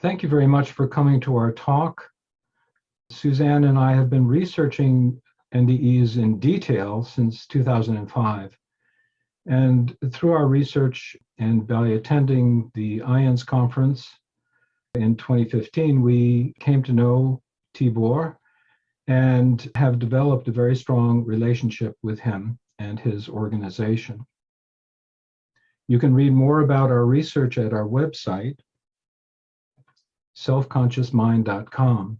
Thank you very much for coming to our talk. Suzanne and I have been researching NDEs in detail since 2005. And through our research and by attending the IANS conference in 2015, we came to know Tibor and have developed a very strong relationship with him and his organization. You can read more about our research at our website, selfconsciousmind.com.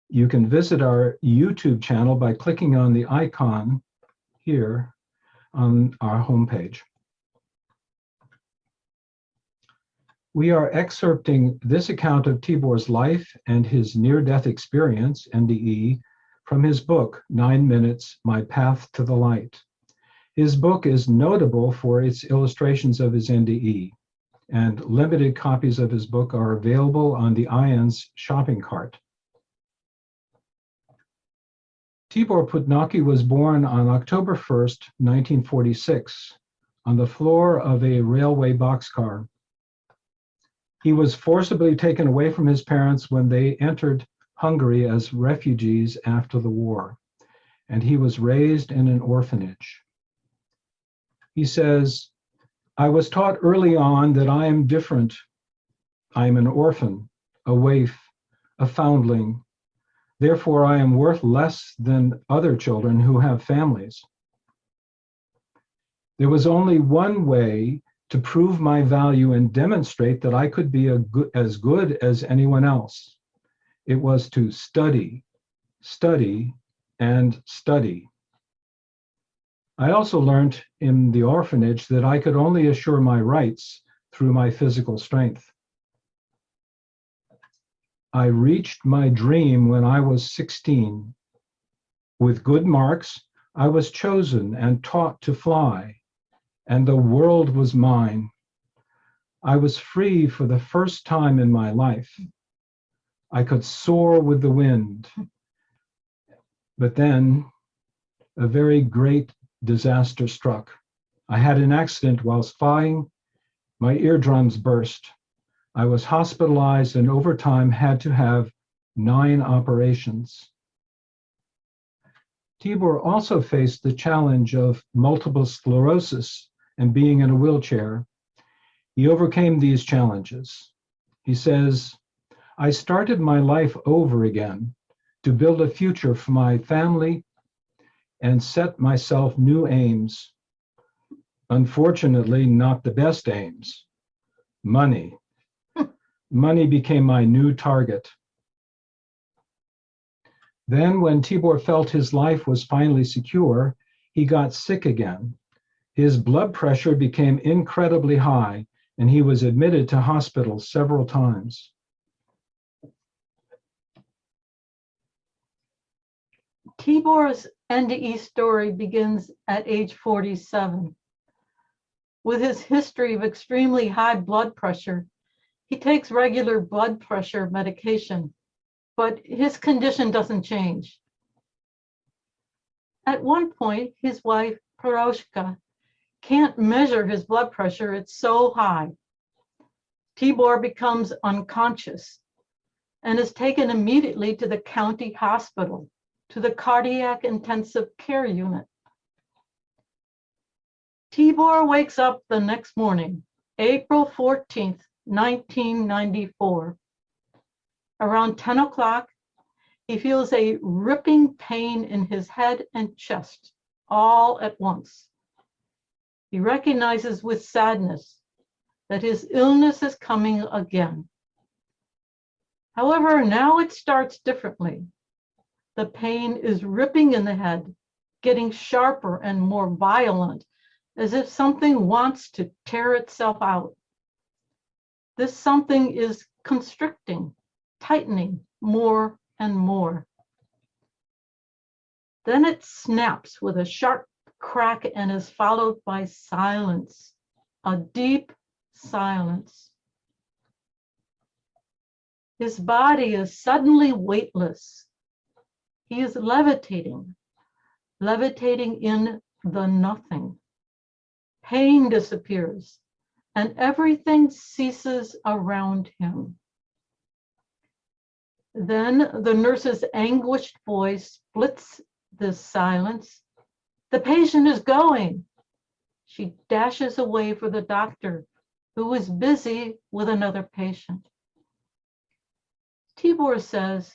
You can visit our YouTube channel by clicking on the icon here on our homepage. We are excerpting this account of Tibor's life and his near-death experience, NDE, from his book, 9 Minutes, My Path to the Light. His book is notable for its illustrations of his NDE, and limited copies of his book are available on the IANS shopping cart. Tibor Putnoki was born on October 1st, 1946, on the floor of a railway boxcar. He was forcibly taken away from his parents when they entered Hungary as refugees after the war, and he was raised in an orphanage. He says, "I was taught early on that I am different. I am an orphan, a waif, a foundling. Therefore, I am worth less than other children who have families. There was only one way to prove my value and demonstrate that I could be as good as anyone else. It was to study, study, and study. I also learned in the orphanage that I could only assure my rights through my physical strength. I reached my dream when I was 16. With good marks, I was chosen and taught to fly, and the world was mine. I was free for the first time in my life. I could soar with the wind. But then a very great disaster struck. I had an accident whilst flying. My eardrums burst. I was hospitalized and over time had to have 9 operations. Tibor also faced the challenge of multiple sclerosis and being in a wheelchair. He overcame these challenges. He says, "I started my life over again to build a future for my family and set myself new aims. Unfortunately, not the best aims. Money. Money became my new target." Then when Tibor felt his life was finally secure, he got sick again. His blood pressure became incredibly high, and he was admitted to hospital several times. Tibor's NDE story begins at age 47. With his history of extremely high blood pressure, he takes regular blood pressure medication, but his condition doesn't change. At one point, his wife, Peroshka, can't measure his blood pressure, it's so high. Tibor becomes unconscious and is taken immediately to the county hospital, to the cardiac intensive care unit. Tibor wakes up the next morning, April 14th, 1994. Around 10 o'clock, he feels a ripping pain in his head and chest, all at once. He recognizes with sadness that his illness is coming again. However, now it starts differently. The pain is ripping in the head, getting sharper and more violent, as if something wants to tear itself out. This something is constricting, tightening more and more. Then it snaps with a sharp crack and is followed by silence, a deep silence. His body is suddenly weightless. He is levitating, levitating in the nothing. Pain disappears. and everything ceases around him. Then the nurse's anguished voice splits this silence. The patient is going. She dashes away for the doctor, who is busy with another patient. Tibor says,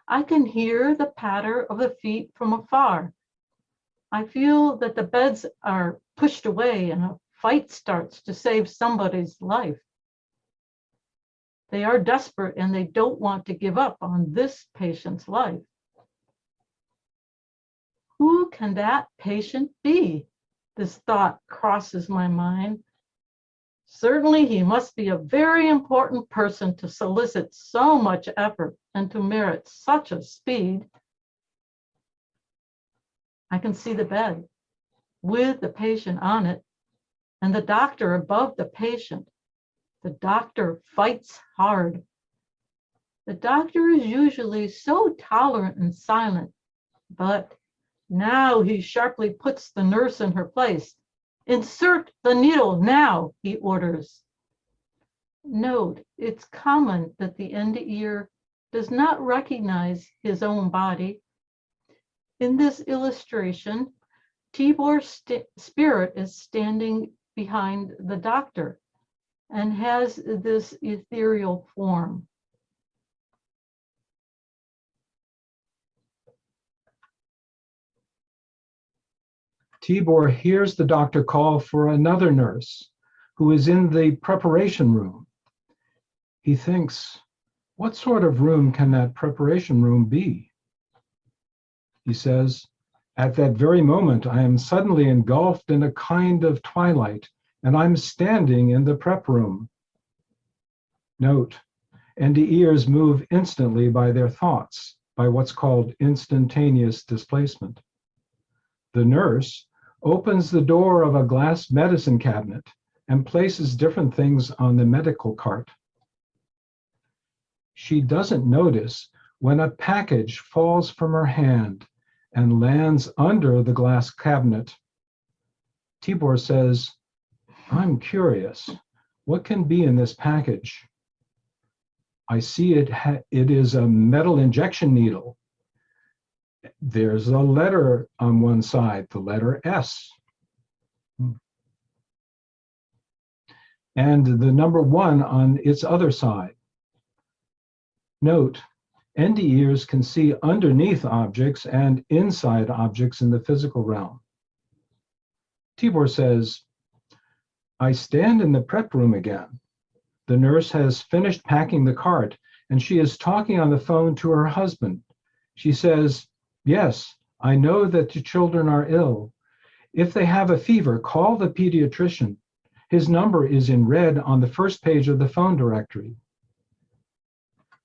I can hear the patter of the feet from afar. I feel that the beds are pushed away and a fight starts to save somebody's life. They are desperate and they don't want to give up on this patient's life. Who can that patient be? This thought crosses my mind. Certainly he must be a very important person to solicit so much effort and to merit such a speed. I can see the bed with the patient on it and the doctor above the patient. The doctor fights hard. The doctor is usually so tolerant and silent, but now he sharply puts the nurse in her place. Insert the needle now, he orders. Note, it's common that the NDER does not recognize his own body. In this illustration, Tibor's spirit is standing behind the doctor and has this ethereal form. Tibor hears the doctor call for another nurse who is in the preparation room. He thinks, what sort of room can that preparation room be? He says, at that very moment, I am suddenly engulfed in a kind of twilight, and I'm standing in the prep room. Note, NDErs move instantly by their thoughts, by what's called instantaneous displacement. The nurse opens the door of a glass medicine cabinet and places different things on the medical cart. She doesn't notice when a package falls from her hand and lands under the glass cabinet. Tibor says, I'm curious, what can be in this package? I see it is a metal injection needle. There's a letter on one side, the letter S. And the number 1 on its other side. Note, NDErs can see underneath objects and inside objects in the physical realm. Tibor says, I stand in the prep room again. The nurse has finished packing the cart and she is talking on the phone to her husband. She says, yes, I know that the children are ill. If they have a fever, call the pediatrician. His number is in red on the first page of the phone directory.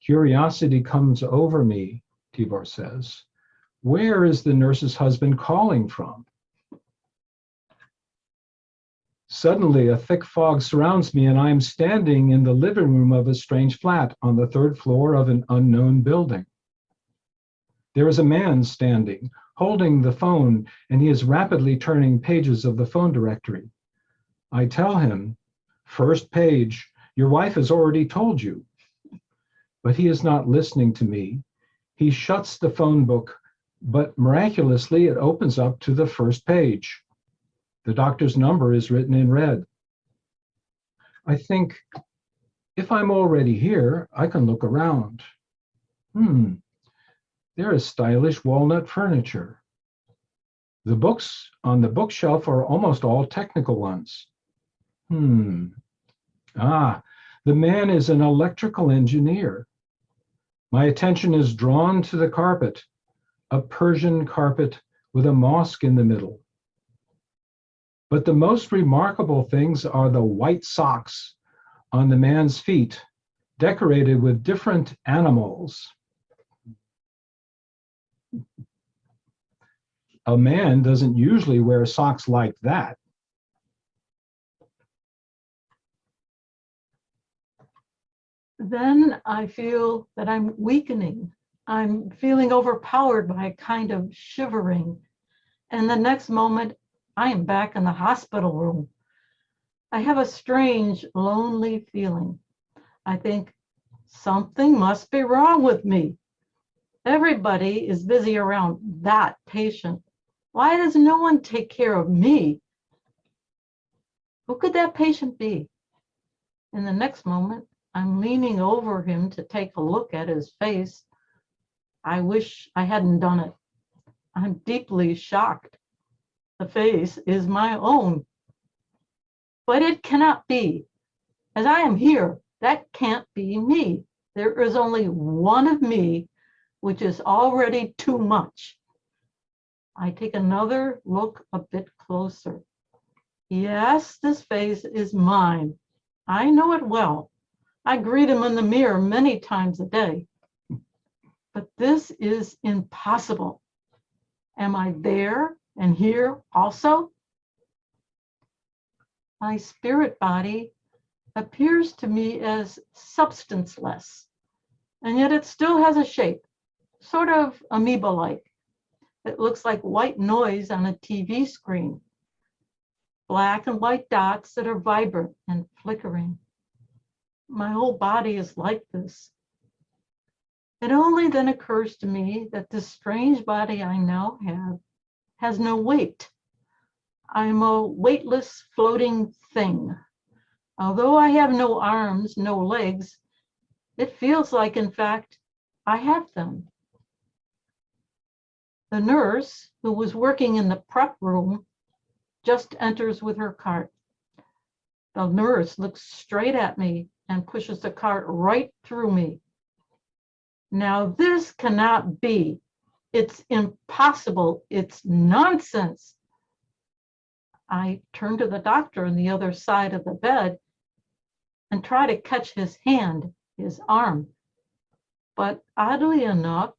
Curiosity comes over me, Tibor says. Where is the nurse's husband calling from? Suddenly, a thick fog surrounds me and I am standing in the living room of a strange flat on the 3rd floor of an unknown building. There is a man standing, holding the phone, and he is rapidly turning pages of the phone directory. I tell him, first page, your wife has already told you. But he is not listening to me. He shuts the phone book, but miraculously it opens up to the first page. The doctor's number is written in red. I think, if I'm already here, I can look around. There is stylish walnut furniture. The books on the bookshelf are almost all technical ones. The man is an electrical engineer. My attention is drawn to the carpet, a Persian carpet with a mosque in the middle. But the most remarkable things are the white socks on the man's feet, decorated with different animals. A man doesn't usually wear socks like that. Then I feel that I'm weakening. I'm feeling overpowered by a kind of shivering. And the next moment, I am back in the hospital room. I have a strange, lonely feeling. I think something must be wrong with me. Everybody is busy around that patient. Why does no one take care of me? Who could that patient be? In the next moment, I'm leaning over him to take a look at his face. I wish I hadn't done it. I'm deeply shocked. The face is my own. But it cannot be. As I am here, that can't be me. There is only one of me, which is already too much. I take another look a bit closer. Yes, this face is mine. I know it well. I greet him in the mirror many times a day. But this is impossible. Am I there and here also? My spirit body appears to me as substanceless, and yet it still has a shape, sort of amoeba-like. It looks like white noise on a TV screen, black and white dots that are vibrant and flickering. My whole body is like this. It only then occurs to me that this strange body I now have has no weight. I'm a weightless floating thing. Although I have no arms, no legs, it feels like, in fact, I have them. The nurse, who was working in the prep room, just enters with her cart. The nurse looks straight at me and pushes the cart right through me. Now, this cannot be. It's impossible. It's nonsense. I turn to the doctor on the other side of the bed and try to catch his hand, his arm. But oddly enough,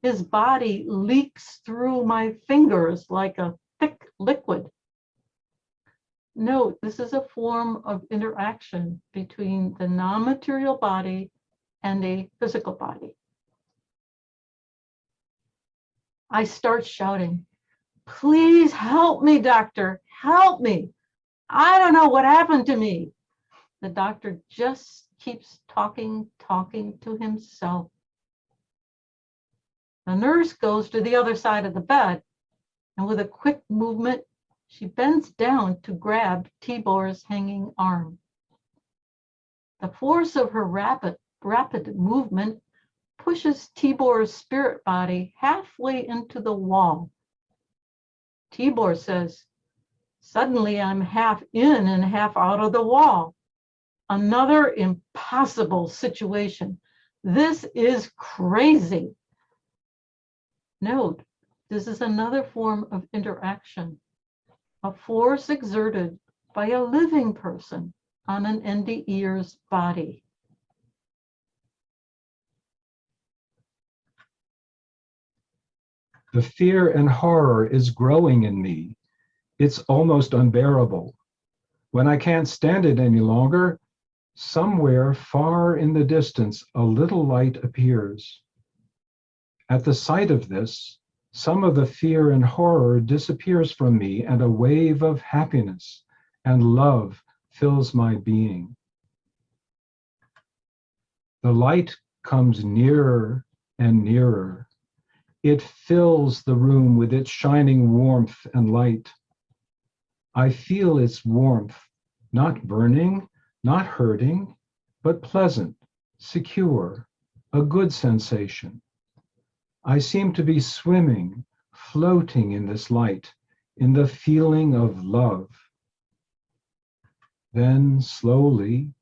his body leaks through my fingers like a thick liquid. Note, this is a form of interaction between the non-material body and a physical body. I start shouting, "Please help me, doctor, help me. I don't know what happened to me." The doctor just keeps talking to himself. The nurse goes to the other side of the bed, and with a quick movement, she bends down to grab Tibor's hanging arm. The force of her rapid movement pushes Tibor's spirit body halfway into the wall. Tibor says, "Suddenly I'm half in and half out of the wall." Another impossible situation. This is crazy. Note, this is another form of interaction, a force exerted by a living person on an NDEr's body. The fear and horror is growing in me. It's almost unbearable. When I can't stand it any longer, somewhere far in the distance, a little light appears. At the sight of this, some of the fear and horror disappears from me, and a wave of happiness and love fills my being. The light comes nearer and nearer. It fills the room with its shining warmth and light. I feel its warmth, not burning, not hurting, but pleasant, secure, a good sensation. I seem to be swimming, floating in this light, in the feeling of love. Then slowly,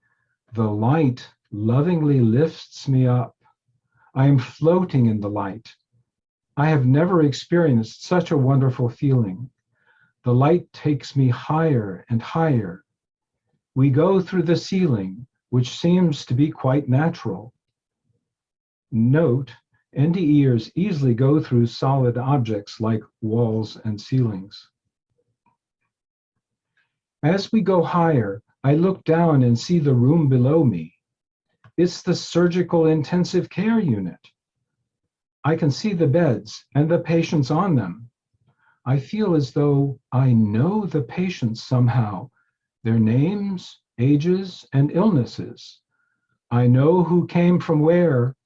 the light lovingly lifts me up. I am floating in the light. I have never experienced such a wonderful feeling. The light takes me higher and higher. We go through the ceiling, which seems to be quite natural. Note, NDErs easily go through solid objects like walls and ceilings. As we go higher, I look down and see the room below me. It's the surgical intensive care unit. I can see the beds and the patients on them. I feel as though I know the patients somehow, their names, ages, and illnesses. I know who came from where,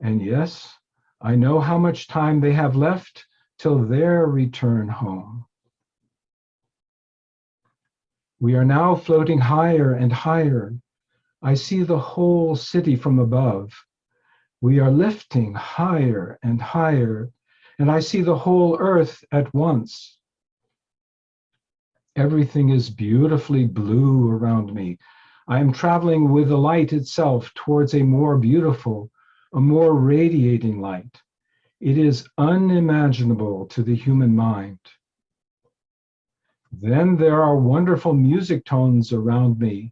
and yes, I know how much time they have left till their return home. We are now floating higher and higher. I see the whole city from above. We are lifting higher and higher, and I see the whole earth at once. Everything is beautifully blue around me. I am traveling with the light itself towards a more beautiful, a more radiating light. It is unimaginable to the human mind. Then there are wonderful music tones around me,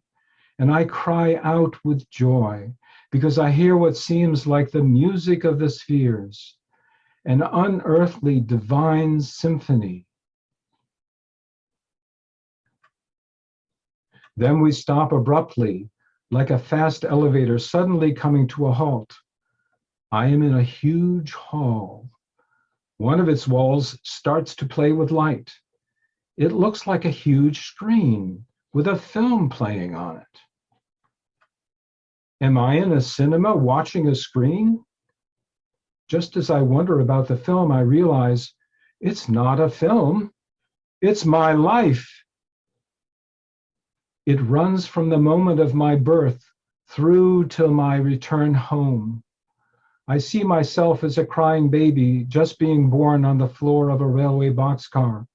and I cry out with joy because I hear what seems like the music of the spheres, an unearthly divine symphony. Then we stop abruptly, like a fast elevator suddenly coming to a halt. I am in a huge hall. One of its walls starts to play with light. It looks like a huge screen with a film playing on it. Am I in a cinema watching a screen? Just as I wonder about the film, I realize it's not a film, it's my life. It runs from the moment of my birth through till my return home. I see myself as a crying baby just being born on the floor of a railway boxcar.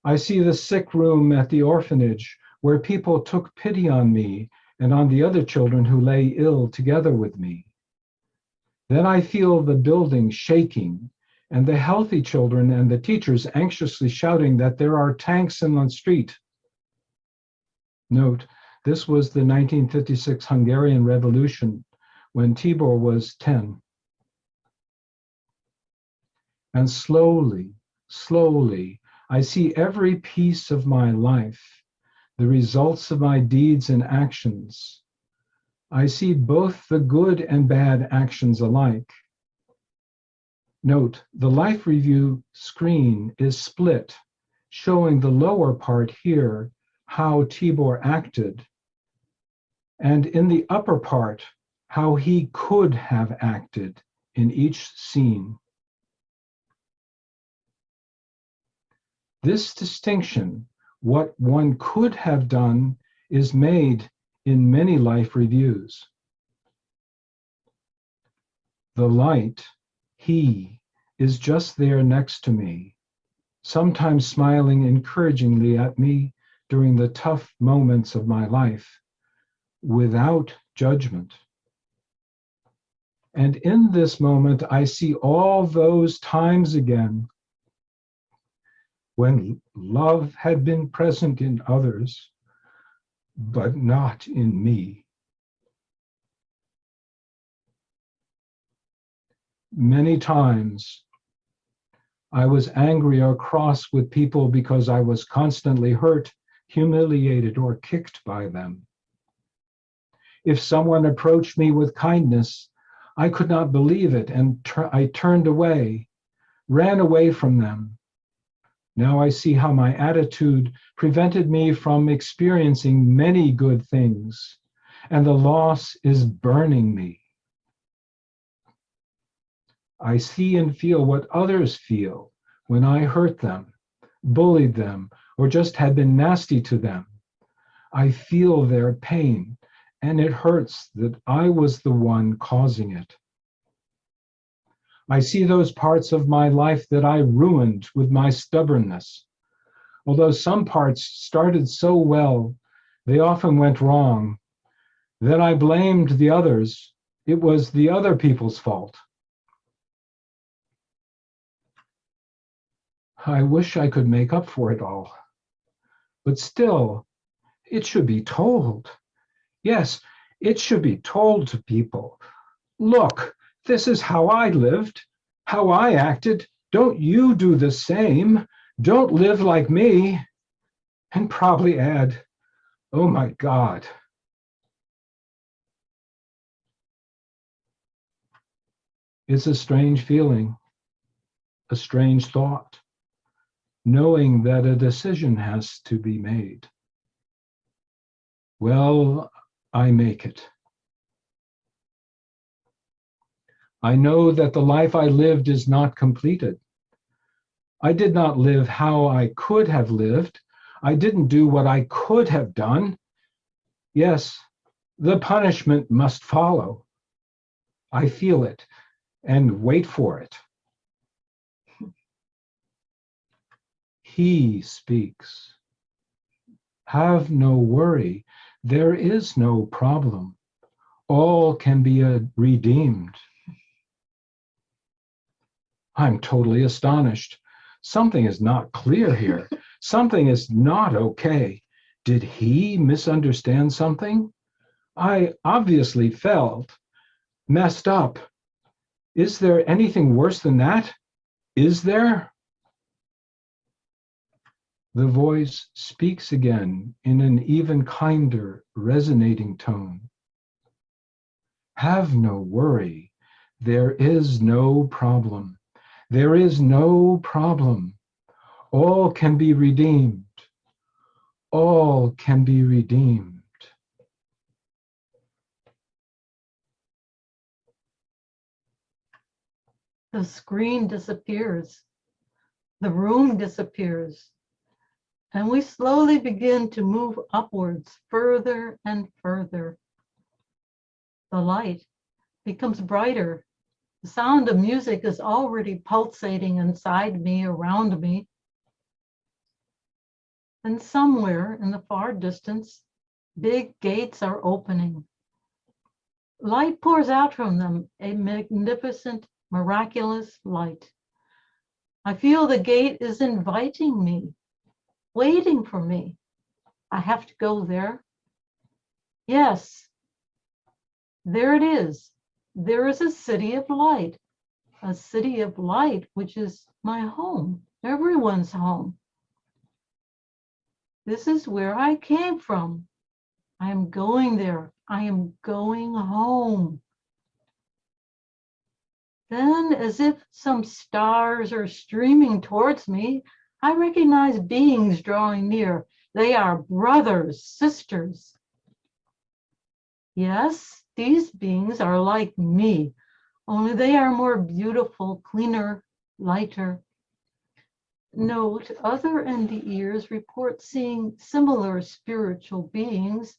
I see the sick room at the orphanage where people took pity on me and on the other children who lay ill together with me. Then I feel the building shaking and the healthy children and the teachers anxiously shouting that there are tanks in the street. Note, this was the 1956 Hungarian Revolution when Tibor was 10. And slowly, slowly, I see every piece of my life, the results of my deeds and actions. I see both the good and bad actions alike. Note, the life review screen is split, showing the lower part here, how Tibor acted, and in the upper part, how he could have acted in each scene. This distinction, what one could have done, is made in many life reviews. The light, he, is just there next to me, sometimes smiling encouragingly at me during the tough moments of my life, without judgment. And in this moment, I see all those times again when love had been present in others, but not in me. Many times, I was angry or cross with people because I was constantly hurt, humiliated, or kicked by them. If someone approached me with kindness, I could not believe it, and I turned away, ran away from them. Now I see how my attitude prevented me from experiencing many good things, and the loss is burning me. I see and feel what others feel when I hurt them, bullied them, or just had been nasty to them. I feel their pain, and it hurts that I was the one causing it. I see those parts of my life that I ruined with my stubbornness. Although some parts started so well, they often went wrong. Then I blamed the others. It was the other people's fault. I wish I could make up for it all. But still, it should be told. Yes, it should be told to people. Look, this is how I lived, how I acted. Don't you do the same. Don't live like me. And probably add, oh my God. It's a strange feeling, a strange thought, knowing that a decision has to be made. Well, I make it. I know that the life I lived is not completed. I did not live how I could have lived. I didn't do what I could have done. Yes, the punishment must follow. I feel it and wait for it. He speaks. Have no worry. There is no problem. All can be redeemed. I'm totally astonished. Something is not clear here. Something is not okay. Did he misunderstand something? I obviously felt messed up. Is there anything worse than that? Is there? The voice speaks again in an even kinder, resonating tone. Have no worry. There is no problem. There is no problem. All can be redeemed. All can be redeemed. The screen disappears. The room disappears. And we slowly begin to move upwards, further and further. The light becomes brighter. The sound of music is already pulsating inside me, around me. And somewhere in the far distance, big gates are opening. Light pours out from them, a magnificent, miraculous light. I feel the gate is inviting me, waiting for me. I have to go there. Yes, there it is. There is a city of light which is my home, everyone's home. This is where I came from. I am going there. I am going home. Then, as if some stars are streaming towards me, I recognize beings drawing near. They are brothers, sisters. Yes, these beings are like me, only they are more beautiful, cleaner, lighter. Note, other NDErs report seeing similar spiritual beings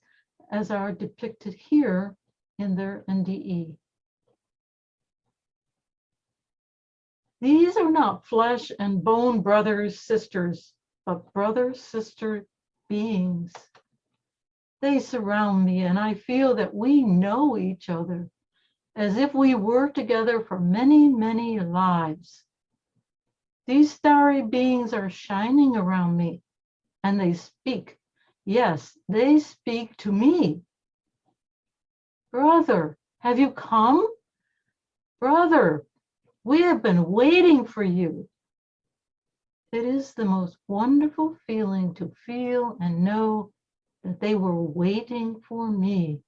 as are depicted here in their NDE. These are not flesh and bone brothers, sisters, but brother-sister beings. They surround me and I feel that we know each other as if we were together for many, many lives. These starry beings are shining around me and they speak. Yes, they speak to me. Brother, have you come? Brother, we have been waiting for you. It is the most wonderful feeling to feel and know that they were waiting for me.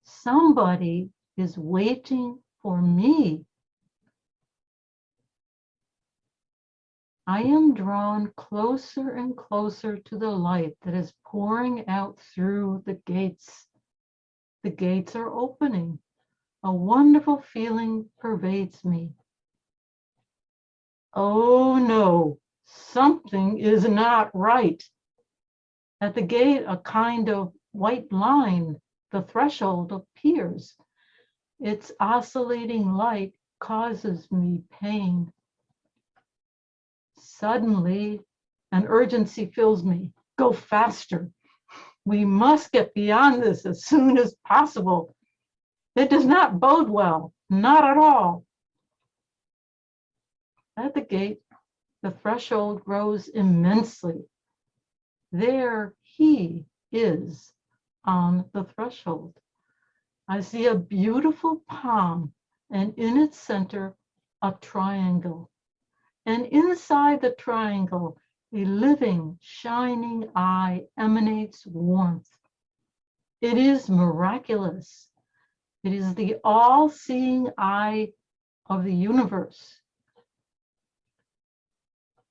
Somebody is waiting for me. I am drawn closer and closer to the light that is pouring out through the gates. The gates are opening. A wonderful feeling pervades me. Oh no, something is not right. At the gate, a kind of white line, the threshold, appears. Its oscillating light causes me pain. Suddenly, an urgency fills me. Go faster. We must get beyond this as soon as possible. It does not bode well, not at all. At the gate, the threshold grows immensely. There he is on the threshold. I see a beautiful palm, and in its center, a triangle. And inside the triangle, a living, shining eye emanates warmth. It is miraculous. It is the all-seeing eye of the universe.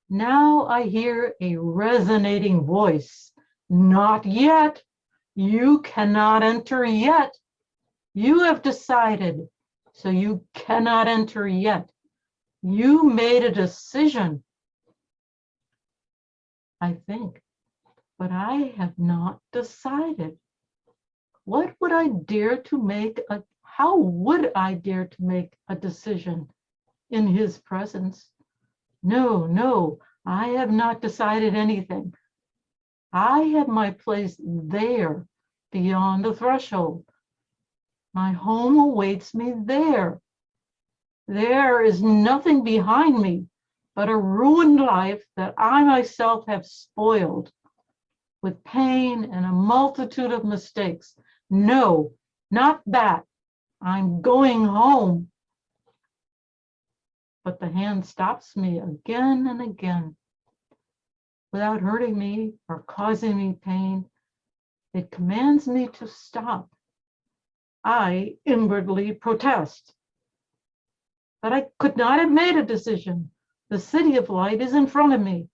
Now I hear a resonating voice. Not yet. You cannot enter yet. You have decided, so you cannot enter yet. You made a decision, I think, but I have not decided. What would I dare to make how would I dare to make a decision in his presence? No, no, I have not decided anything. I have my place there beyond the threshold. My home awaits me there. There is nothing behind me but a ruined life that I myself have spoiled with pain and a multitude of mistakes. No, not that. I'm going home. But the hand stops me again and again. Without hurting me or causing me pain, it commands me to stop. I inwardly protest. But I could not have made a decision. The city of light is in front of me.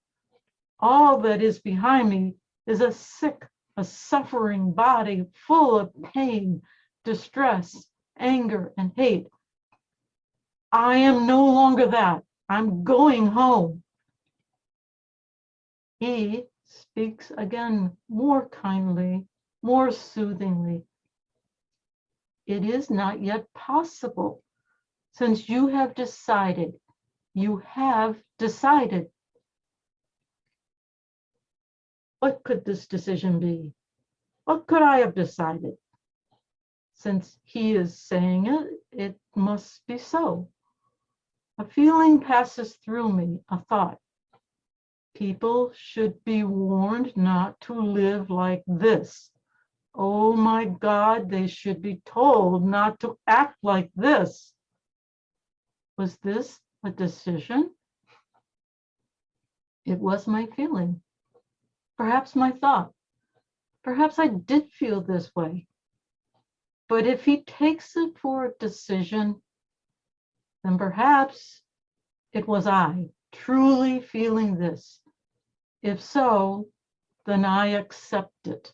All that is behind me is a sick, a suffering body full of pain, distress, anger, and hate. I am no longer that. I'm going home. He speaks again more kindly, more soothingly. It is not yet possible, since you have decided. You have decided. What could this decision be? What could I have decided? Since he is saying it, it must be so. A feeling passes through me, a thought. People should be warned not to live like this. Oh my God, they should be told not to act like this. Was this a decision? It was my feeling, perhaps my thought. Perhaps I did feel this way. But if he takes it for a decision, then perhaps it was I truly feeling this. If so, then I accept it.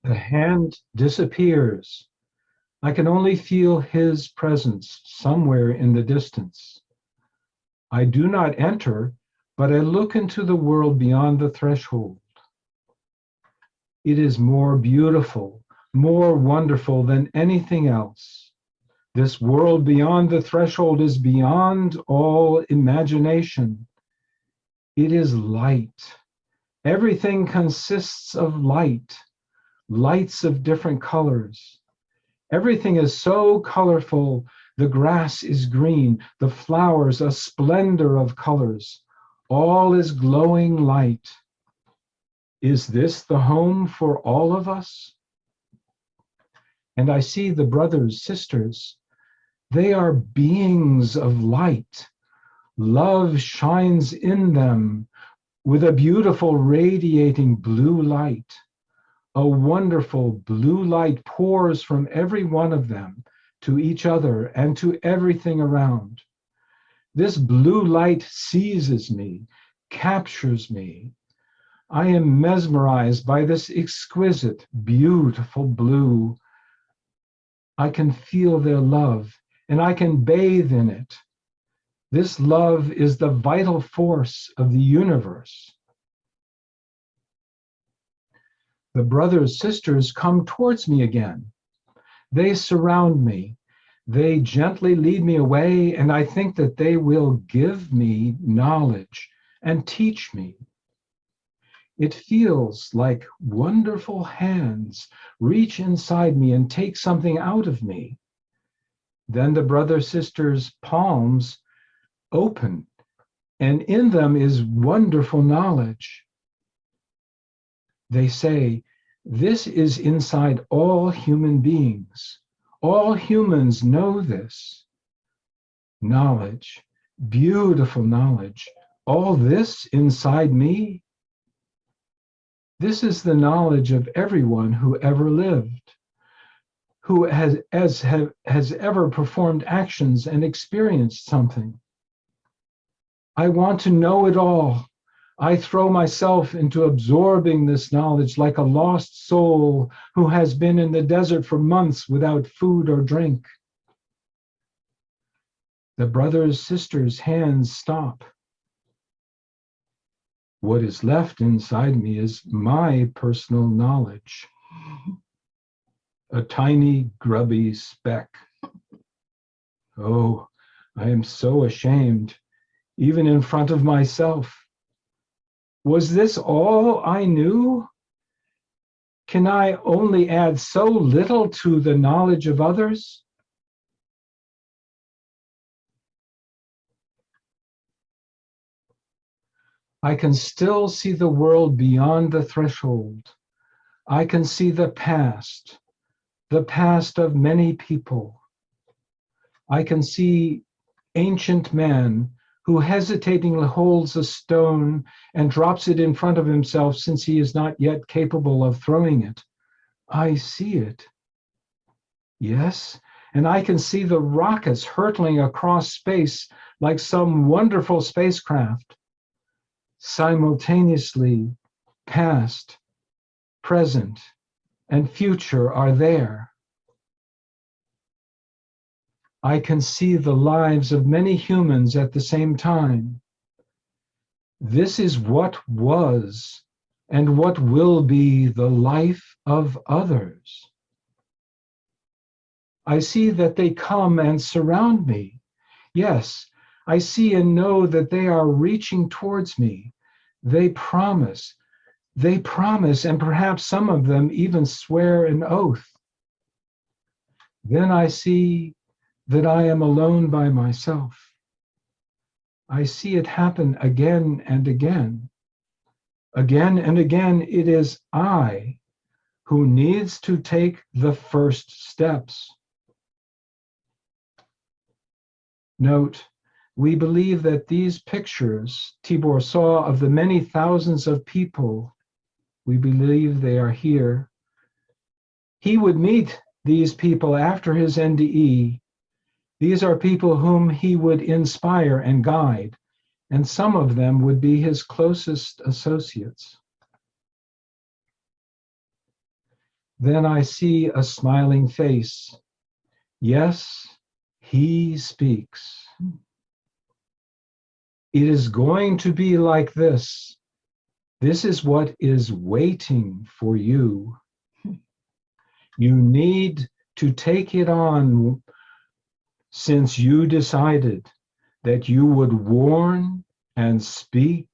The hand disappears. I can only feel his presence somewhere in the distance. I do not enter, but I look into the world beyond the threshold. It is more beautiful, more wonderful than anything else. This world beyond the threshold is beyond all imagination. It is light. Everything consists of light, lights of different colors. Everything is so colorful. The grass is green, the flowers a splendor of colors. All is glowing light. Is this the home for all of us? And I see the brothers, sisters. They are beings of light. Love shines in them with a beautiful radiating blue light. A wonderful blue light pours from every one of them to each other and to everything around. This blue light seizes me, captures me. I am mesmerized by this exquisite, beautiful blue. I can feel their love, and I can bathe in it. This love is the vital force of the universe. The brothers, sisters come towards me again. They surround me. They gently lead me away, and I think that they will give me knowledge and teach me. It feels like wonderful hands reach inside me and take something out of me. Then the brother sisters' palms open, and in them is wonderful knowledge. They say, this is inside all human beings. All humans know this. Knowledge, beautiful knowledge. All this inside me? This is the knowledge of everyone who ever lived, who has ever performed actions and experienced something. I want to know it all. I throw myself into absorbing this knowledge like a lost soul who has been in the desert for months without food or drink. The brothers, sisters' hands stop. What is left inside me is my personal knowledge. A tiny, grubby speck. Oh, I am so ashamed, even in front of myself. Was this all I knew? Can I only add so little to the knowledge of others? I can still see the world beyond the threshold. I can see the past of many people. I can see ancient man who hesitatingly holds a stone and drops it in front of himself since he is not yet capable of throwing it. I see it. Yes, and I can see the rockets hurtling across space like some wonderful spacecraft. Simultaneously, past, present, and future are there. I can see the lives of many humans at the same time. This is what was and what will be the life of others. I see that they come and surround me. Yes, I see and know that they are reaching towards me. They promise, and perhaps some of them even swear an oath. Then I see that I am alone by myself. I see it happen again and again. Again and again, it is I who needs to take the first steps. Note, we believe that these pictures Tibor saw of the many thousands of people, we believe they are here. He would meet these people after his NDE. These are people whom he would inspire and guide, and some of them would be his closest associates. Then I see a smiling face. Yes, he speaks. It is going to be like this. This is what is waiting for you. You need to take it on since you decided that you would warn and speak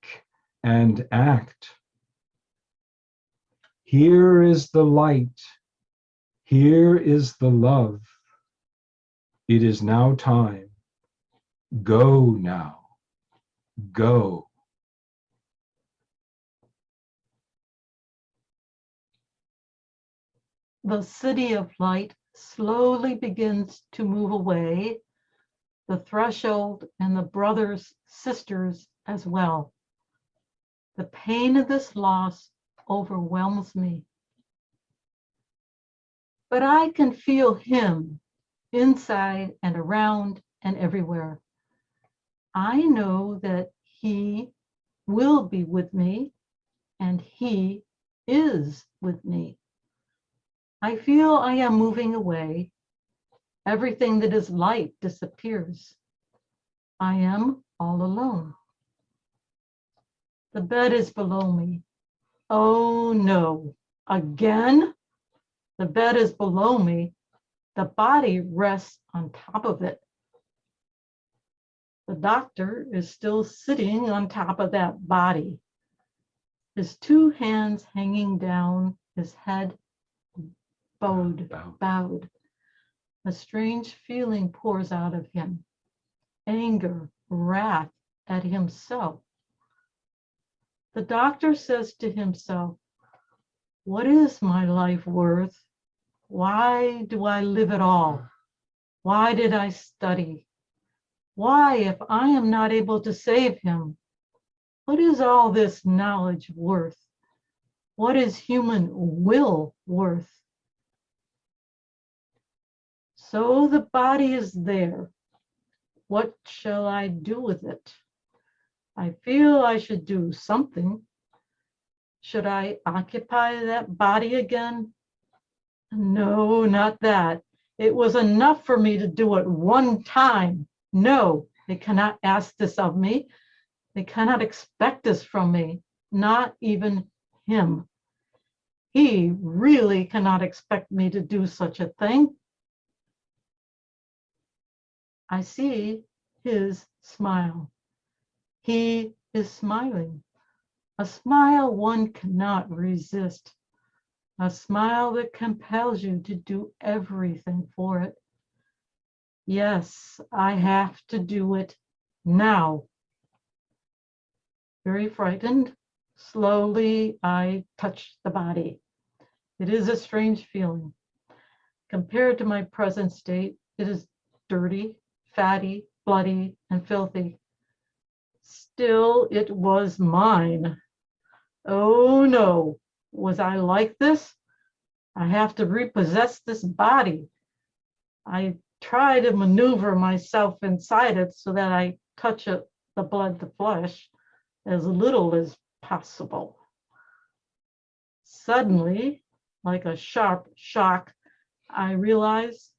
and act. Here is the light. Here is the love. It is now time. Go now. Go. The city of light slowly begins to move away, the threshold and the brothers, sisters as well. The pain of this loss overwhelms me. But I can feel him inside and around and everywhere. I know that he will be with me and he is with me. I feel I am moving away. Everything that is light disappears. I am all alone. The bed is below me. Oh no, again? The bed is below me. The body rests on top of it. The doctor is still sitting on top of that body. His two hands hanging down, his head bowed. A strange feeling pours out of him. Anger, wrath at himself. The doctor says to himself, what is my life worth? Why do I live at all? Why did I study? Why, if I am not able to save him? What is all this knowledge worth? What is human will worth? So the body is there. What shall I do with it? I feel I should do something. Should I occupy that body again? No, not that. It was enough for me to do it one time. No, they cannot ask this of me. They cannot expect this from me, not even him. He really cannot expect me to do such a thing. I see his smile. He is smiling. A smile one cannot resist. A smile that compels you to do everything for it. Yes, I have to do it now. Very frightened, slowly I touch the body. It is a strange feeling. Compared to my present state, it is dirty, fatty, bloody, and filthy. Still, it was mine. Oh no, was I like this? I have to repossess this body. I try to maneuver myself inside it so that I touch it, the blood, the flesh, as little as possible. Suddenly, like a sharp shock, I realize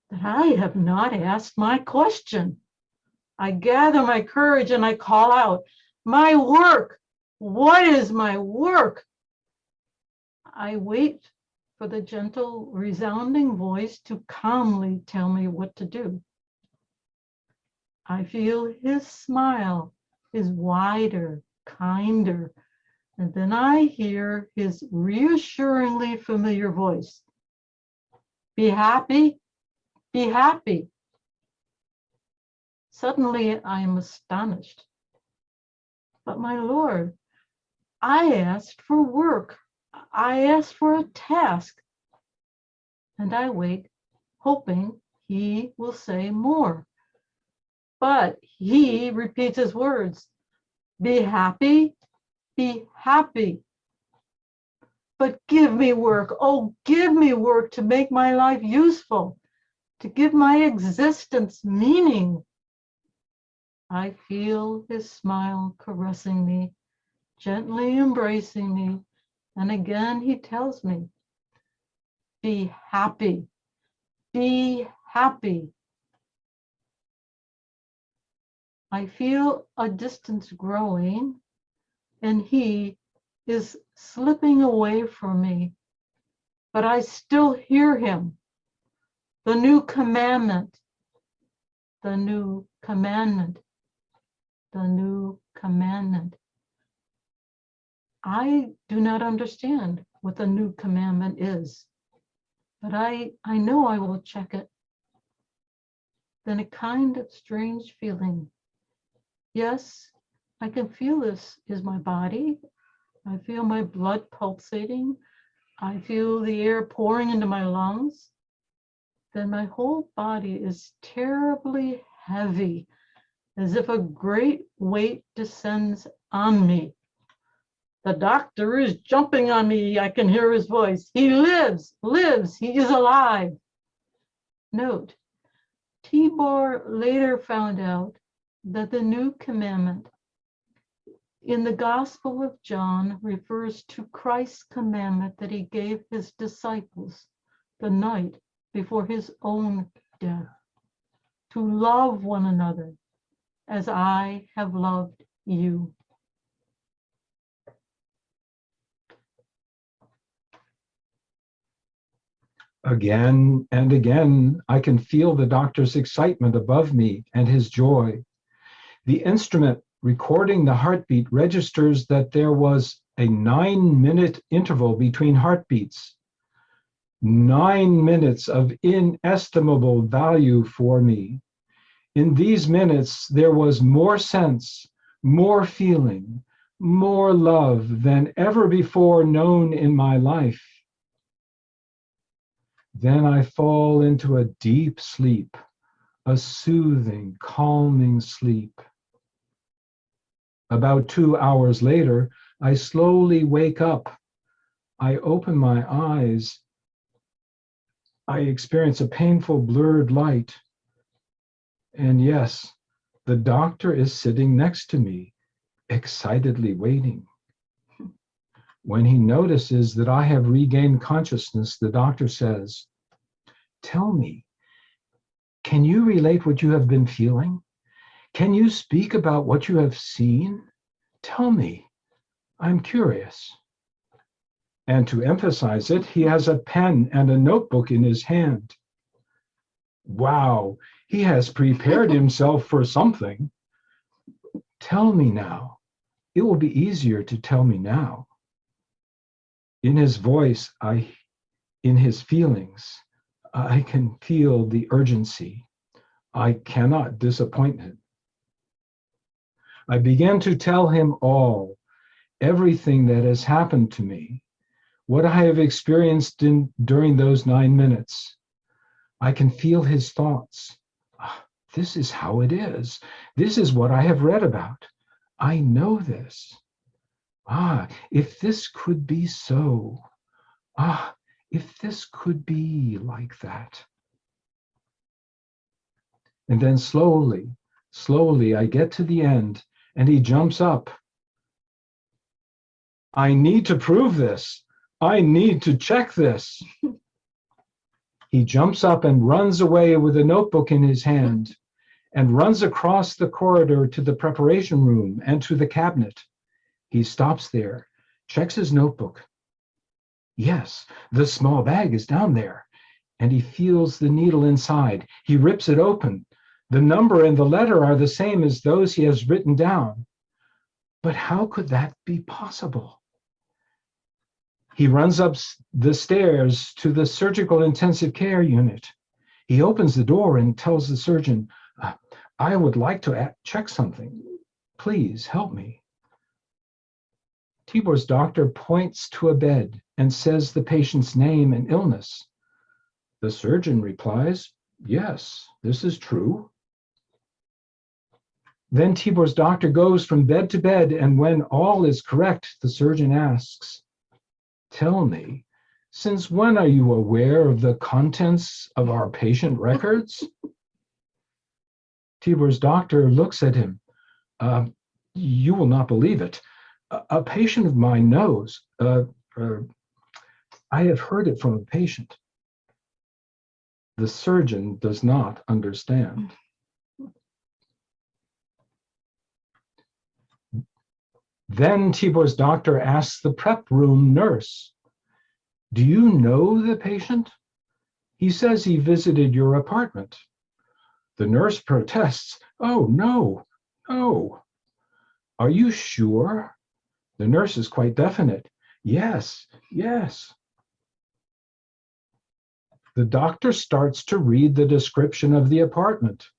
that I have not asked my question. I gather my courage and I call out, my work! What is my work? I wait for the gentle, resounding voice to calmly tell me what to do. I feel his smile is wider, kinder, and then I hear his reassuringly familiar voice. Be happy, be happy. Suddenly I am astonished. But my Lord, I asked for work. I asked for a task. And I wait, hoping he will say more. But he repeats his words. Be happy, be happy. But give me work. Oh, give me work to make my life useful, to give my existence meaning. I feel his smile caressing me, gently embracing me, and again he tells me, be happy, be happy. I feel a distance growing, and he is slipping away from me, but I still hear him. The new commandment, the new commandment, the new commandment. I do not understand what the new commandment is, but I know I will check it. Then a kind of strange feeling. Yes, I can feel this is my body. I feel my blood pulsating. I feel the air pouring into my lungs. Then my whole body is terribly heavy, as if a great weight descends on me. The doctor is jumping on me. I can hear his voice. He lives, he is alive. Note, Tibor later found out that the new commandment in the Gospel of John refers to Christ's commandment that he gave his disciples the night before his own death, to love one another as I have loved you. Again and again, I can feel the doctor's excitement above me and his joy. The instrument recording the heartbeat registers that there was a 9-minute interval between heartbeats. 9 minutes of inestimable value for me. In these minutes, there was more sense, more feeling, more love than ever before known in my life. Then I fall into a deep sleep, a soothing, calming sleep. About 2 hours later, I slowly wake up. I open my eyes. I experience a painful blurred light. And yes, the doctor is sitting next to me, excitedly waiting. When he notices that I have regained consciousness, the doctor says, "Tell me, can you relate what you have been feeling? Can you speak about what you have seen? Tell me, I'm curious." And to emphasize it, he has a pen and a notebook in his hand. Wow, he has prepared himself for something. "Tell me now. It will be easier to tell me now." In his voice, in his feelings, I can feel the urgency. I cannot disappoint him. I began to tell him all, everything that has happened to me, what I have experienced during those 9 minutes. I can feel his thoughts. This is how it is. This is what I have read about. I know this. If this could be so. If this could be like that. And then slowly, I get to the end, and he jumps up. "I need to prove this. I need to check this." He jumps up and runs away with a notebook in his hand and runs across the corridor to the preparation room and to the cabinet. He stops there, checks his notebook. Yes, the small bag is down there, and he feels the needle inside. He rips it open. The number and the letter are the same as those he has written down. But how could that be possible? He runs up the stairs to the surgical intensive care unit. He opens the door and tells the surgeon, "I would like to check something. Please help me." Tibor's doctor points to a bed and says the patient's name and illness. The surgeon replies, "Yes, this is true." Then Tibor's doctor goes from bed to bed, and when all is correct, the surgeon asks, "Tell me, since when are you aware of the contents of our patient records?" Tibor's doctor looks at him. "You will not believe it. A patient of mine knows. I have heard it from a patient." The surgeon does not understand. Then Tibor's doctor asks the prep room nurse, "Do you know the patient? He says he visited your apartment." The nurse protests, "Oh, no, no." "Are you sure?" The nurse is quite definite. "Yes, yes." The doctor starts to read the description of the apartment,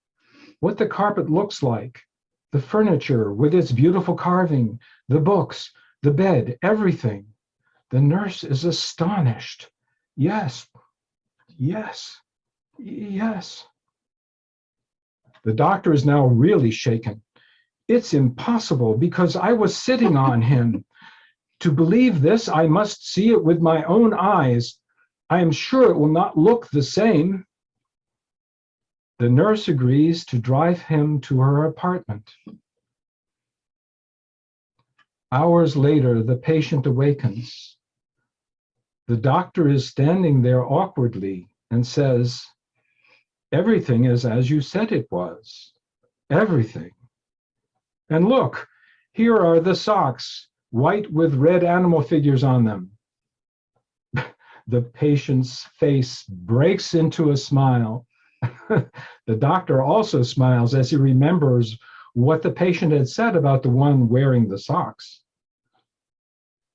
what the carpet looks like, the furniture with its beautiful carving, the books, the bed, everything. The nurse is astonished. "Yes, yes, yes." The doctor is now really shaken. "It's impossible because I was sitting on him. To believe this, I must see it with my own eyes. I am sure it will not look the same." The nurse agrees to drive him to her apartment. Hours later, the patient awakens. The doctor is standing there awkwardly and says, "Everything is as you said it was. Everything. And look, here are the socks, white with red animal figures on them." The patient's face breaks into a smile. The doctor also smiles as he remembers what the patient had said about the one wearing the socks.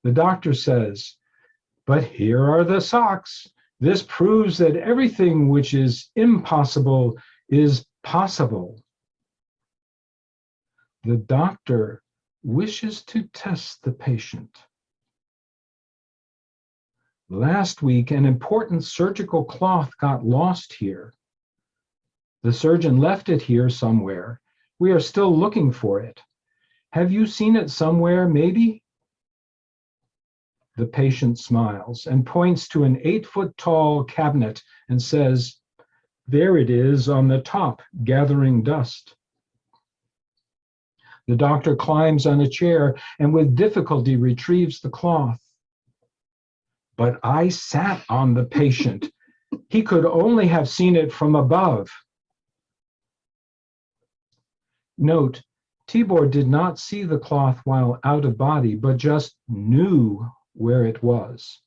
The doctor says, "But here are the socks. This proves that everything which is impossible is possible." The doctor wishes to test the patient. Last week, an important surgical cloth got lost here. The surgeon left it here somewhere. We are still looking for it. Have you seen it somewhere, maybe? The patient smiles and points to an 8-foot-tall cabinet and says, "There it is on the top, gathering dust." The doctor climbs on a chair and with difficulty retrieves the cloth. But I sat on the patient. He could only have seen it from above. Note, Tibor did not see the cloth while out of body, but just knew where it was.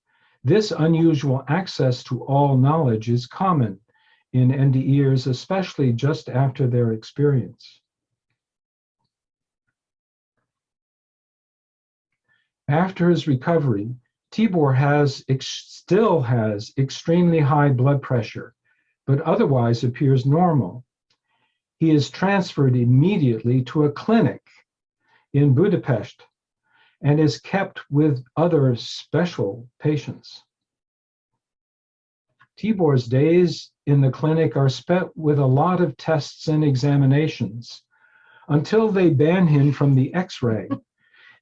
This unusual access to all knowledge is common in NDErs, especially just after their experience. After his recovery, Tibor still has extremely high blood pressure, but otherwise appears normal. He is transferred immediately to a clinic in Budapest and is kept with other special patients. Tibor's days in the clinic are spent with a lot of tests and examinations until they ban him from the X-ray.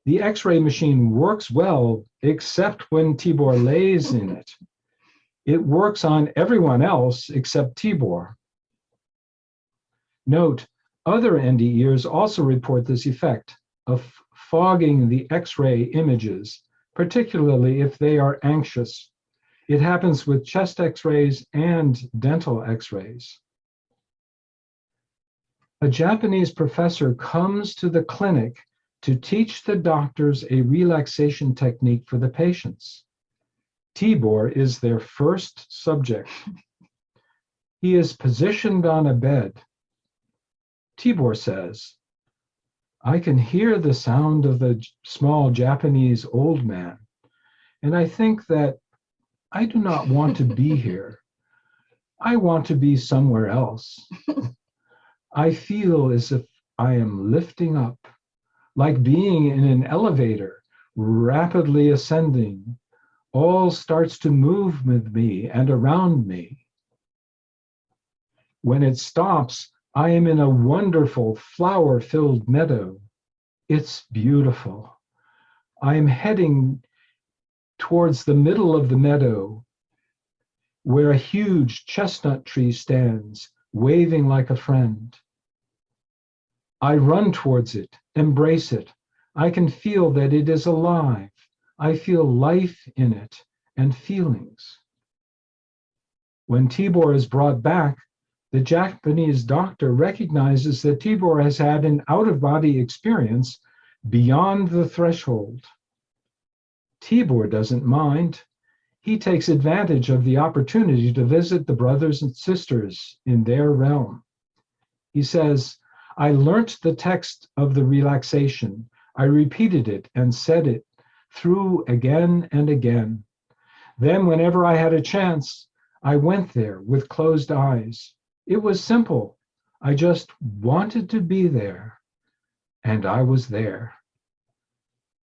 The X-ray machine works well, except when Tibor lays in it. It works on everyone else except Tibor. Note, other NDErs also report this effect of fogging the X-ray images, particularly if they are anxious. It happens with chest X-rays and dental X-rays. A Japanese professor comes to the clinic to teach the doctors a relaxation technique for the patients. Tibor is their first subject. He is positioned on a bed. Tibor says, "I can hear the sound of the small Japanese old man, and I think that I do not want to be here. I want to be somewhere else. I feel as if I am lifting up, like being in an elevator, rapidly ascending. All starts to move with me and around me. When it stops, I am in a wonderful flower-filled meadow. It's beautiful. I am heading towards the middle of the meadow, where a huge chestnut tree stands, waving like a friend. I run towards it, embrace it. I can feel that it is alive. I feel life in it and feelings." When Tibor is brought back, the Japanese doctor recognizes that Tibor has had an out-of-body experience beyond the threshold. Tibor doesn't mind. He takes advantage of the opportunity to visit the brothers and sisters in their realm. He says, "I learnt the text of the relaxation. I repeated it and said it through again and again. Then whenever I had a chance, I went there with closed eyes. It was simple. I just wanted to be there, and I was there.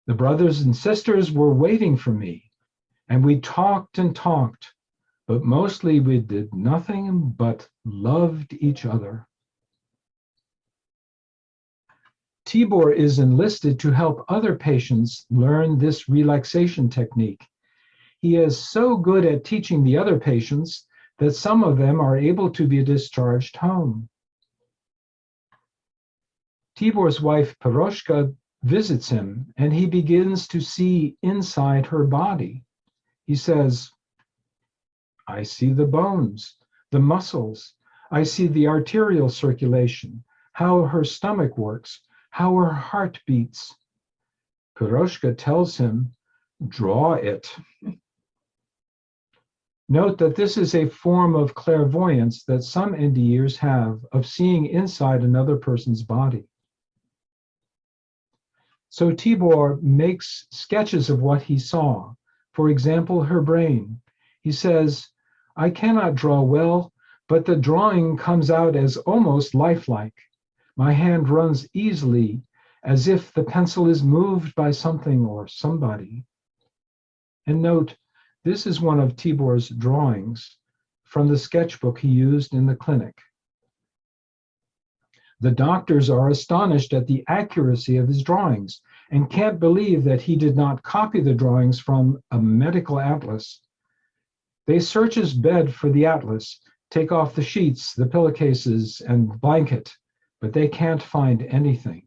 The brothers and sisters were waiting for me, and we talked and talked, but mostly we did nothing but loved each other." Tibor is enlisted to help other patients learn this relaxation technique. He is so good at teaching the other patients that some of them are able to be discharged home. Tibor's wife, Piroshka, visits him, and he begins to see inside her body. He says, "I see the bones, the muscles. I see the arterial circulation, how her stomach works, how her heart beats." Piroshka tells him, "Draw it." Note that this is a form of clairvoyance that some NDErs have of seeing inside another person's body. So Tibor makes sketches of what he saw. For example, her brain. He says, "I cannot draw well, but the drawing comes out as almost lifelike. My hand runs easily, as if the pencil is moved by something or somebody." And note, this is one of Tibor's drawings from the sketchbook he used in the clinic. The doctors are astonished at the accuracy of his drawings and can't believe that he did not copy the drawings from a medical atlas. They search his bed for the atlas, take off the sheets, the pillowcases, and blanket, but they can't find anything.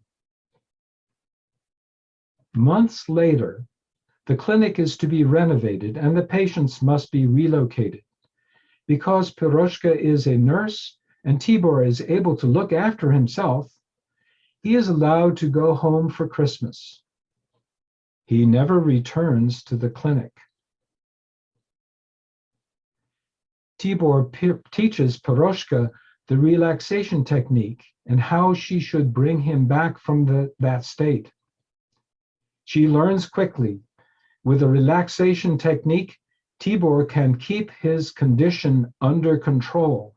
Months later, the clinic is to be renovated and the patients must be relocated. Because Piroshka is a nurse and Tibor is able to look after himself, he is allowed to go home for Christmas. He never returns to the clinic. Tibor teaches Piroshka the relaxation technique and how she should bring him back from that state. She learns quickly. With a relaxation technique, Tibor can keep his condition under control.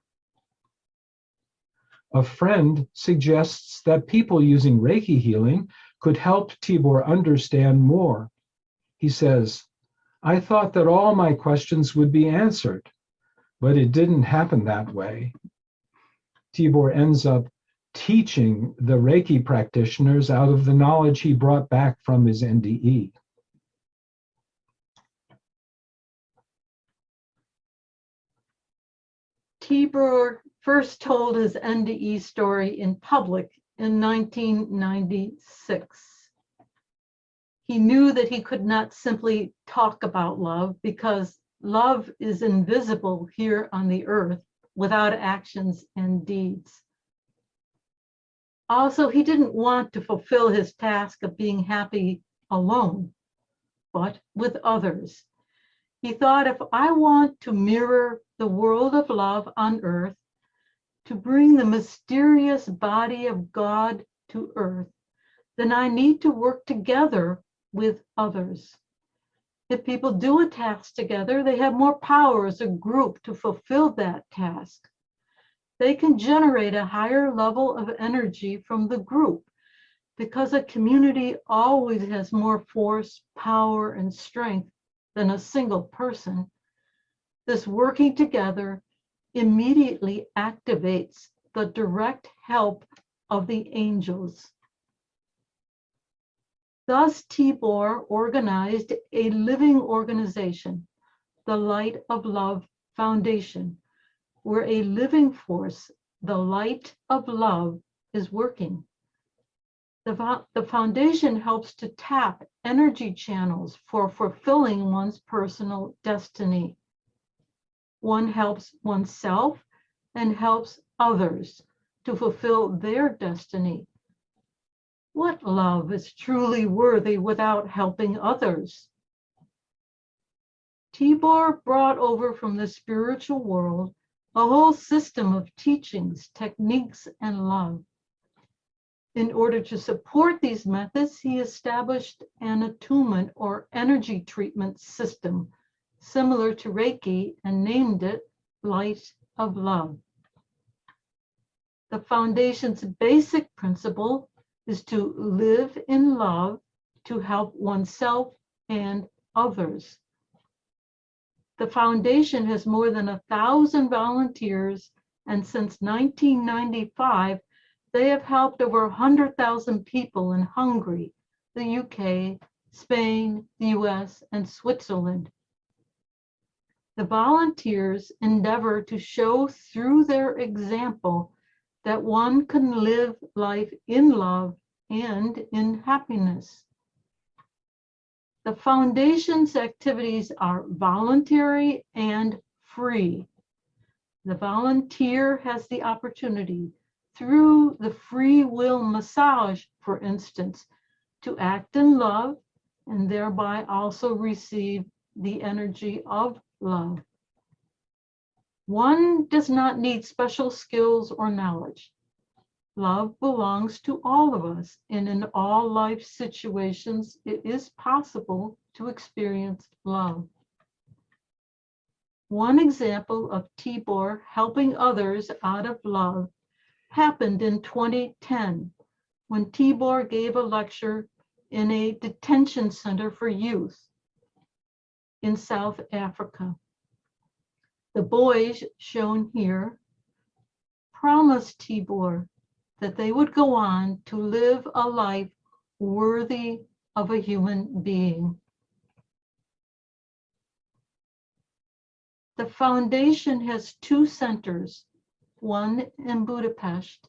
A friend suggests that people using Reiki healing could help Tibor understand more. He says, "I thought that all my questions would be answered, but it didn't happen that way." Tibor ends up teaching the Reiki practitioners out of the knowledge he brought back from his NDE. Tibor first told his NDE story in public in 1996. He knew that he could not simply talk about love because love is invisible here on the earth without actions and deeds. Also, he didn't want to fulfill his task of being happy alone, but with others. He thought, if I want to mirror the world of love on earth, to bring the mysterious body of God to earth, then I need to work together with others. If people do a task together, they have more power as a group to fulfill that task. They can generate a higher level of energy from the group because a community always has more force, power, and strength than a single person. This working together immediately activates the direct help of the angels. Thus, Tibor organized a living organization, the Light of Love Foundation, where a living force, the light of love, is working. The foundation helps to tap energy channels for fulfilling one's personal destiny. One helps oneself and helps others to fulfill their destiny. What love is truly worthy without helping others? Tibor brought over from the spiritual world a whole system of teachings, techniques, and love. In order to support these methods, he established an attunement or energy treatment system similar to Reiki and named it Light of Love. The foundation's basic principle is to live in love to help oneself and others. The foundation has more than 1,000 volunteers, and since 1995, they have helped over 100,000 people in Hungary, the UK, Spain, the US, and Switzerland. The volunteers endeavor to show through their example that one can live life in love and in happiness. The foundation's activities are voluntary and free. The volunteer has the opportunity, through the free will massage, for instance, to act in love and thereby also receive the energy of love. One does not need special skills or knowledge. Love belongs to all of us, and in all life situations, it is possible to experience love. One example of Tibor helping others out of love happened in 2010 when Tibor gave a lecture in a detention center for youth in South Africa. The boys shown here promised Tibor that they would go on to live a life worthy of a human being. The foundation has two centers, one in Budapest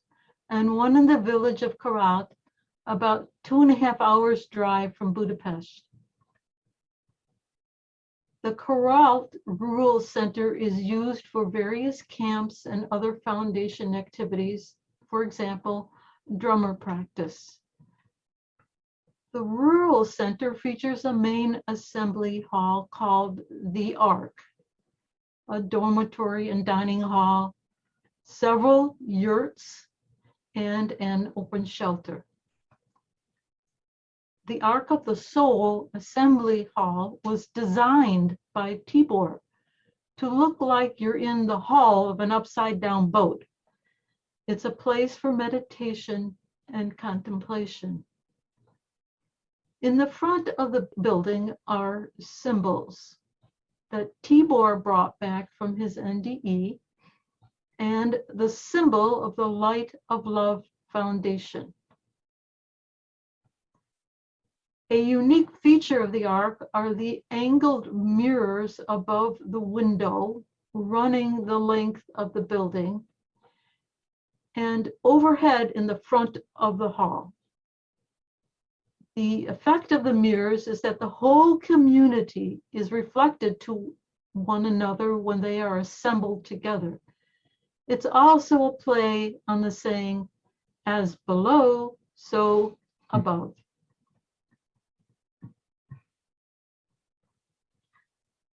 and one in the village of Corral, about 2.5 hours drive from Budapest. The Corral Rural Center is used for various camps and other foundation activities, for example, drummer practice. The Rural Center features a main assembly hall called the Ark, a dormitory and dining hall, several yurts, and an open shelter. The Ark of the Soul Assembly Hall was designed by Tibor to look like you're in the hull of an upside-down boat. It's a place for meditation and contemplation. In the front of the building are symbols that Tibor brought back from his NDE and the symbol of the Light of Love Foundation. A unique feature of the Ark are the angled mirrors above the window running the length of the building and overhead in the front of the hall. The effect of the mirrors is that the whole community is reflected to one another when they are assembled together. It's also a play on the saying, as below, so above.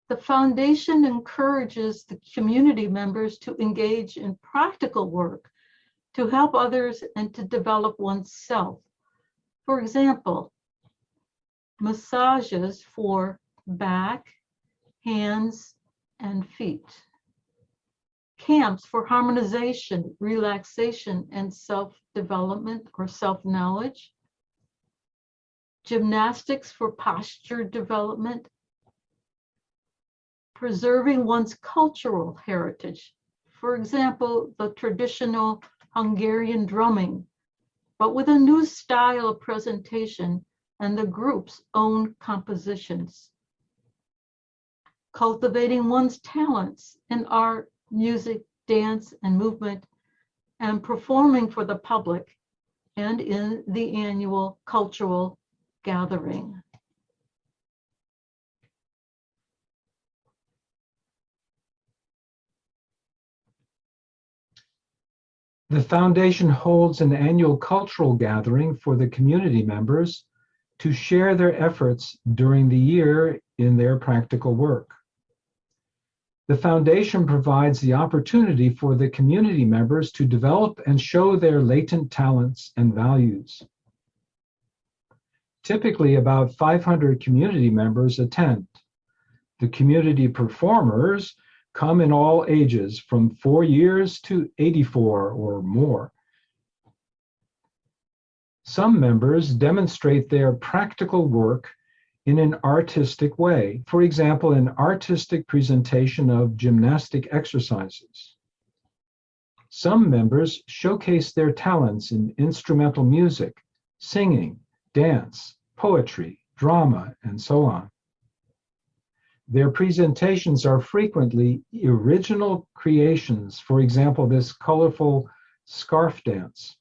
The foundation encourages the community members to engage in practical work to help others and to develop oneself. For example, massages for back, hands, and feet. Camps for harmonization, relaxation, and self-development or self-knowledge. Gymnastics for posture development. Preserving one's cultural heritage. For example, the traditional Hungarian drumming, but with a new style of presentation and the group's own compositions. Cultivating one's talents in art, music, dance, and movement, and performing for the public and in the annual cultural gathering. The foundation holds an annual cultural gathering for the community members to share their efforts during the year in their practical work. The foundation provides the opportunity for the community members to develop and show their latent talents and values. Typically, about 500 community members attend. The community performers come in all ages, from 4 years to 84 or more. Some members demonstrate their practical work in an artistic way, for example, an artistic presentation of gymnastic exercises. Some members showcase their talents in instrumental music, singing, dance, poetry, drama, and so on. Their presentations are frequently original creations, for example, this colorful scarf dance.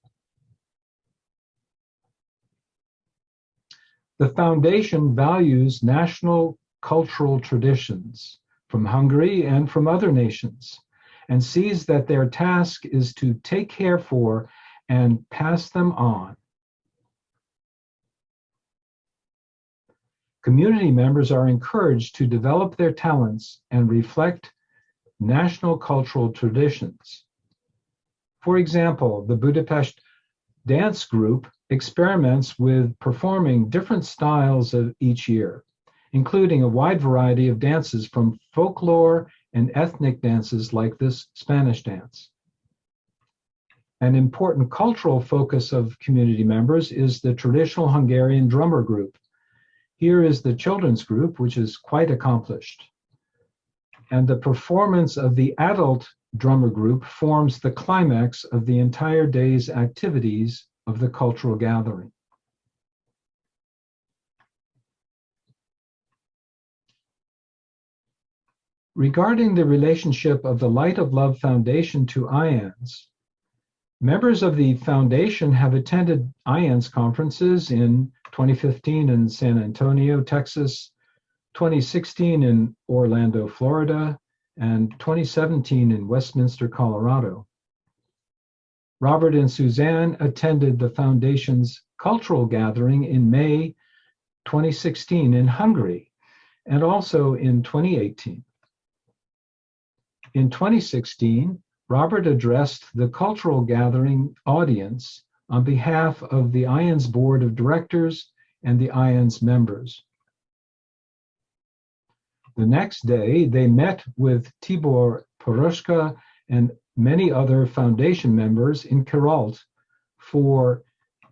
The foundation values national cultural traditions from Hungary and from other nations, and sees that their task is to take care for and pass them on. Community members are encouraged to develop their talents and reflect national cultural traditions. For example, the Budapest dance group experiments with performing different styles of each year, including a wide variety of dances from folklore and ethnic dances like this Spanish dance. An important cultural focus of community members is the traditional Hungarian drummer group. Here is the children's group, which is quite accomplished. And the performance of the adult drummer group forms the climax of the entire day's activities of the cultural gathering. Regarding the relationship of the Light of Love Foundation to IANS, Members of the foundation have attended IANS conferences in 2015 in San Antonio, Texas, 2016 in Orlando, Florida, and 2017 in Westminster, Colorado. Robert and Suzanne attended the foundation's cultural gathering in May 2016 in Hungary, and also in 2018. In 2016, Robert addressed the cultural gathering audience on behalf of the IANS Board of Directors and the IANS members. The next day, they met with Tibor Putnoki and many other foundation members in Corral for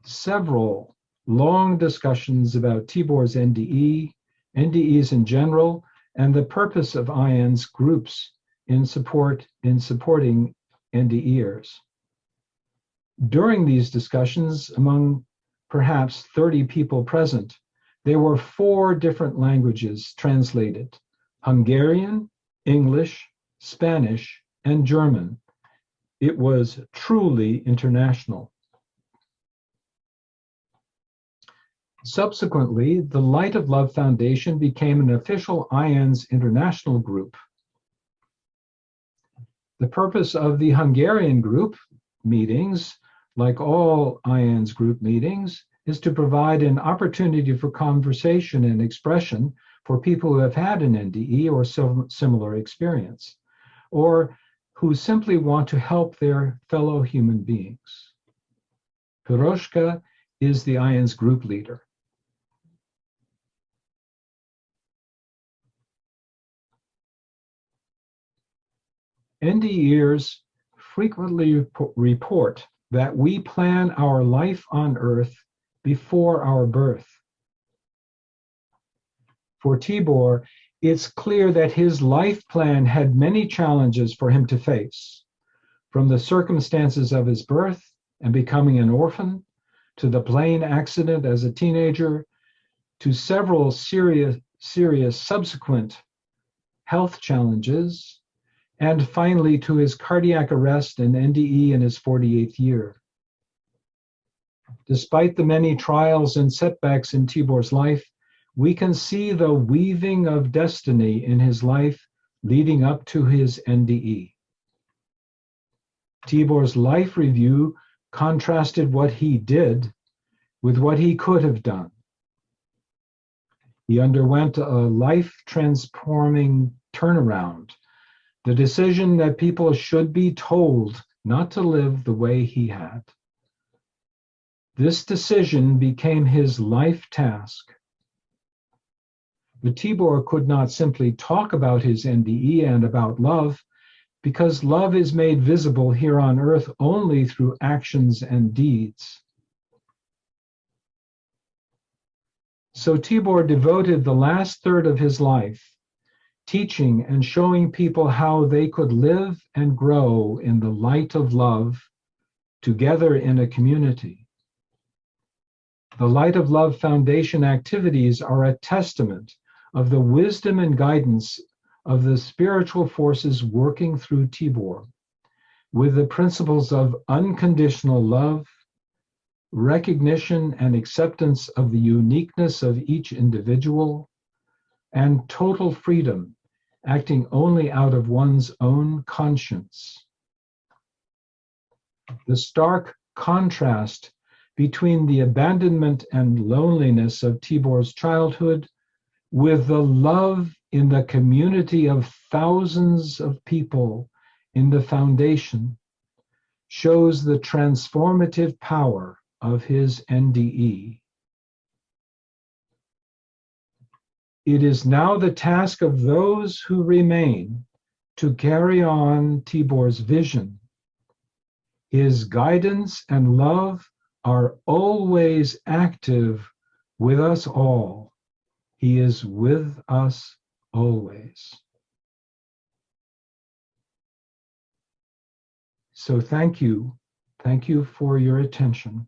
several long discussions about Tibor's NDE, NDEs in general, and the purpose of IANS groups in supporting NDErs. During these discussions, among perhaps 30 people present, there were 4 different languages translated: Hungarian, English, Spanish, and German. It was truly international. Subsequently, the Light of Love Foundation became an official IANS international group. The purpose of the Hungarian group meetings, like all IANS group meetings, is to provide an opportunity for conversation and expression for people who have had an NDE or similar experience, or who simply want to help their fellow human beings. Putnoki is the IANS group leader. NDErs frequently report that we plan our life on earth before our birth. For Tibor, it's clear that his life plan had many challenges for him to face, from the circumstances of his birth and becoming an orphan, to the plane accident as a teenager, to several serious subsequent health challenges, and finally to his cardiac arrest and NDE in his 48th year. Despite the many trials and setbacks in Tibor's life, we can see the weaving of destiny in his life leading up to his NDE. Tibor's life review contrasted what he did with what he could have done. He underwent a life-transforming turnaround, the decision that people should be told not to live the way he had. This decision became his life task. But Tibor could not simply talk about his NDE and about love, because love is made visible here on earth only through actions and deeds. So Tibor devoted the last third of his life teaching and showing people how they could live and grow in the light of love together in a community. The Light of Love Foundation activities are a testament of the wisdom and guidance of the spiritual forces working through Tibor, with the principles of unconditional love, recognition and acceptance of the uniqueness of each individual, and total freedom, acting only out of one's own conscience. The stark contrast between the abandonment and loneliness of Tibor's childhood with the love in the community of thousands of people in the foundation shows the transformative power of his NDE. It is now the task of those who remain to carry on Tibor's vision. His guidance and love are always active with us all. He is with us always. So thank you. Thank you for your attention.